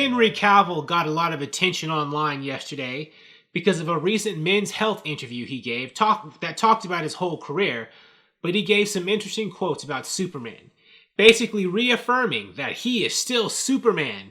Henry Cavill got a lot of attention online yesterday because of a recent Men's Health interview he gave that talked about his whole career, but he gave some interesting quotes about Superman, basically reaffirming that he is still Superman.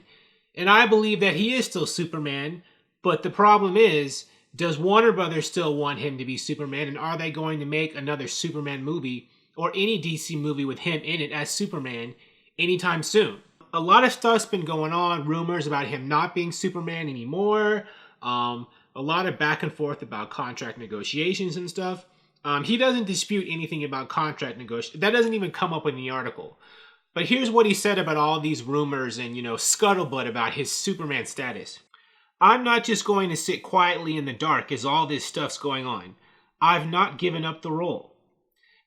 And I believe that he is still Superman, but the problem is, does Warner Brothers still want him to be Superman, and are they going to make another Superman movie or any DC movie with him in it as Superman anytime soon? A lot of stuff's been going on, rumors about him not being Superman anymore, a lot of back and forth about contract negotiations and stuff. He doesn't dispute anything about contract negotiations. That doesn't even come up in the article. But here's what he said about all these rumors and, scuttlebutt about his Superman status. I'm not just going to sit quietly in the dark as all this stuff's going on. I've not given up the role.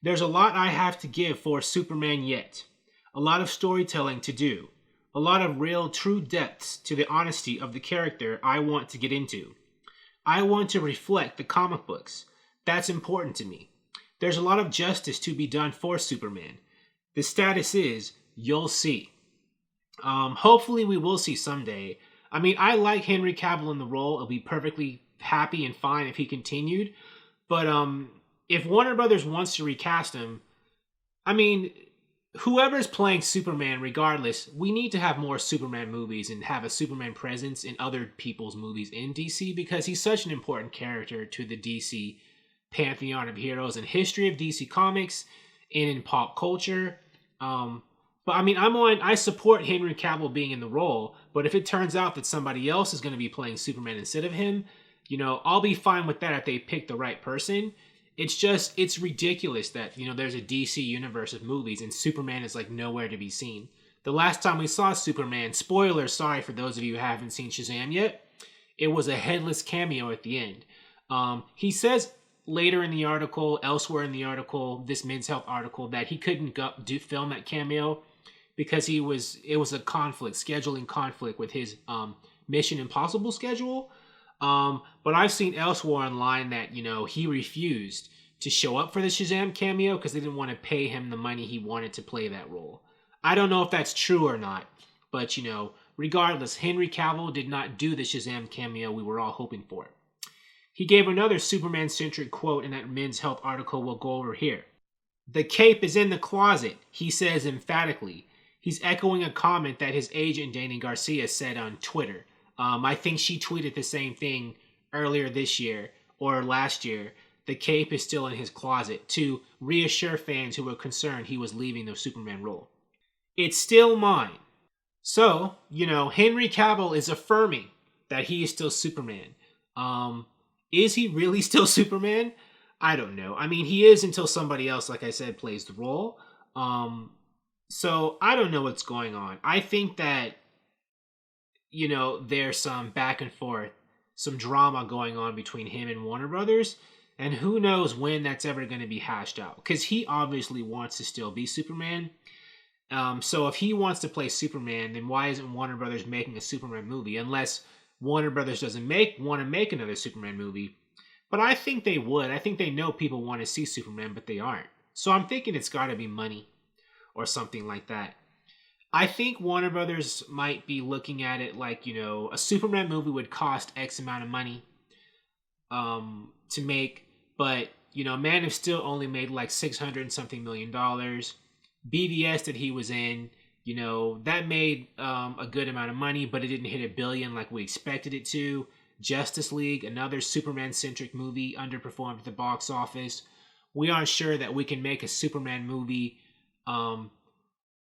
There's a lot I have to give for Superman yet. A lot of storytelling to do. A lot of real, true depths to the honesty of the character I want to get into. I want to reflect the comic books. That's important to me. There's a lot of justice to be done for Superman. The status is, you'll see. Hopefully we will see someday. I mean, I like Henry Cavill in the role. I'll be perfectly happy and fine if he continued. But if Warner Brothers wants to recast him, I mean, whoever's playing Superman, regardless, we need to have more Superman movies and have a Superman presence in other people's movies in DC, because he's such an important character to the DC pantheon of heroes and history of DC Comics and in pop culture. But I mean, I support Henry Cavill being in the role, but if it turns out that somebody else is going to be playing Superman instead of him, I'll be fine with that if they pick the right person. It's ridiculous that, there's a DC universe of movies and Superman is like nowhere to be seen. The last time we saw Superman, spoilers, sorry for those of you who haven't seen Shazam yet, it was a headless cameo at the end. He says later in the article, elsewhere in the article, this Men's Health article, that he couldn't film that cameo because it was a scheduling conflict with his Mission Impossible schedule. But I've seen elsewhere online that, he refused to show up for the Shazam cameo because they didn't want to pay him the money he wanted to play that role. I don't know if that's true or not, but, regardless, Henry Cavill did not do the Shazam cameo we were all hoping for. He gave another Superman-centric quote in that Men's Health article we'll go over here. The cape is in the closet, he says emphatically. He's echoing a comment that his agent, Dani Garcia, said on Twitter. I think she tweeted the same thing earlier this year or last year. The cape is still in his closet to reassure fans who were concerned he was leaving the Superman role. It's still mine. So, Henry Cavill is affirming that he is still Superman. Is he really still Superman? I don't know. I mean, he is until somebody else, like I said, plays the role. So I don't know what's going on. I think that there's some back and forth, some drama going on between him and Warner Brothers, and who knows when that's ever going to be hashed out, because he obviously wants to still be Superman. So if he wants to play Superman, then why isn't Warner Brothers making a Superman movie? Unless Warner Brothers doesn't want to make another Superman movie. But I think they would. I think they know people want to see Superman, but they aren't. So I'm thinking it's got to be money or something like that. I think Warner Brothers might be looking at it like, a Superman movie would cost X amount of money to make, but, Man of Steel only made like $600 and something million. BVS that he was in, that made a good amount of money, but it didn't hit $1 billion like we expected it to. Justice League, another Superman-centric movie, underperformed at the box office. We aren't sure that we can make a Superman movie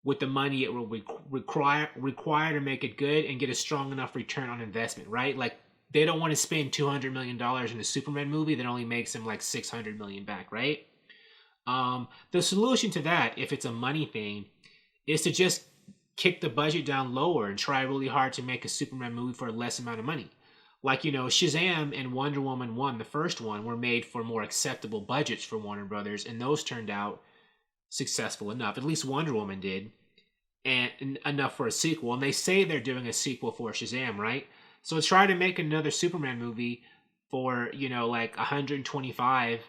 with the money it will require to make it good and get a strong enough return on investment, right? Like, they don't want to spend $200 million in a Superman movie that only makes them like $600 million back, right? The solution to that, if it's a money thing, is to just kick the budget down lower and try really hard to make a Superman movie for a less amount of money. Like, Shazam and Wonder Woman 1, the first one, were made for more acceptable budgets for Warner Brothers, and those turned out successful enough. At least Wonder Woman did, and enough for a sequel. And they say they're doing a sequel for Shazam, right? So try to make another Superman movie for, like 125,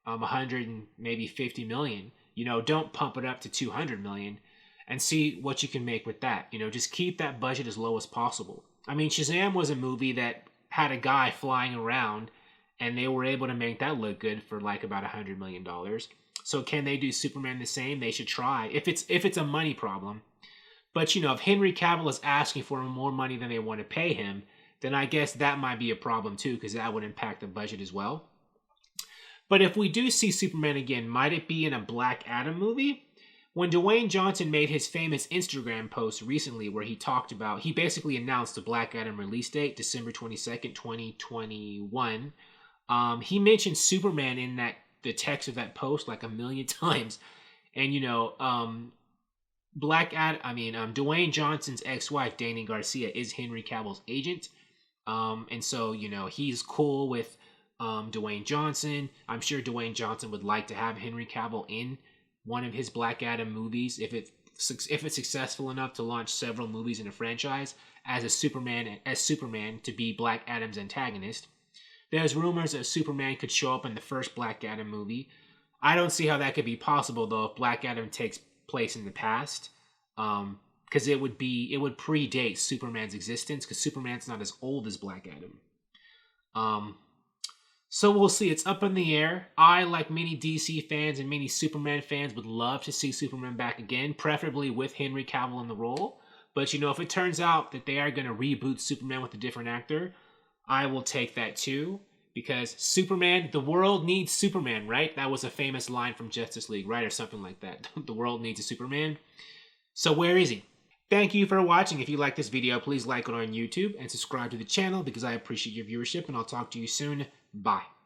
100 and maybe 50 million. Don't pump it up to 200 million and see what you can make with that. Just keep that budget as low as possible. I mean, Shazam was a movie that had a guy flying around, and they were able to make that look good for like about $100 million. So can they do Superman the same? They should try, if it's a money problem. But, you know, if Henry Cavill is asking for more money than they want to pay him, then I guess that might be a problem too, because that would impact the budget as well. But if we do see Superman again, might it be in a Black Adam movie? When Dwayne Johnson made his famous Instagram post recently where he basically announced the Black Adam release date, December 22nd, 2021. He mentioned Superman in the text of that post like a million times. And, you know, Dwayne Johnson's ex-wife, Dany Garcia, is Henry Cavill's agent. And so, you know, he's cool with Dwayne Johnson. I'm sure Dwayne Johnson would like to have Henry Cavill in one of his Black Adam movies if it's successful enough to launch several movies in a franchise as Superman to be Black Adam's antagonist. There's rumors that Superman could show up in the first Black Adam movie. I don't see how that could be possible though if Black Adam takes place in the past, because it would predate Superman's existence, because Superman's not as old as Black Adam. So we'll see. It's up in the air. I, like many DC fans and many Superman fans, would love to see Superman back again, preferably with Henry Cavill in the role. But, you know, if it turns out that they are going to reboot Superman with a different actor, I will take that too. Because Superman, the world needs Superman, right? That was a famous line from Justice League, right? Or something like that. The world needs a Superman. So where is he? Thank you for watching. If you like this video, please like it on YouTube and subscribe to the channel because I appreciate your viewership, and I'll talk to you soon. Bye.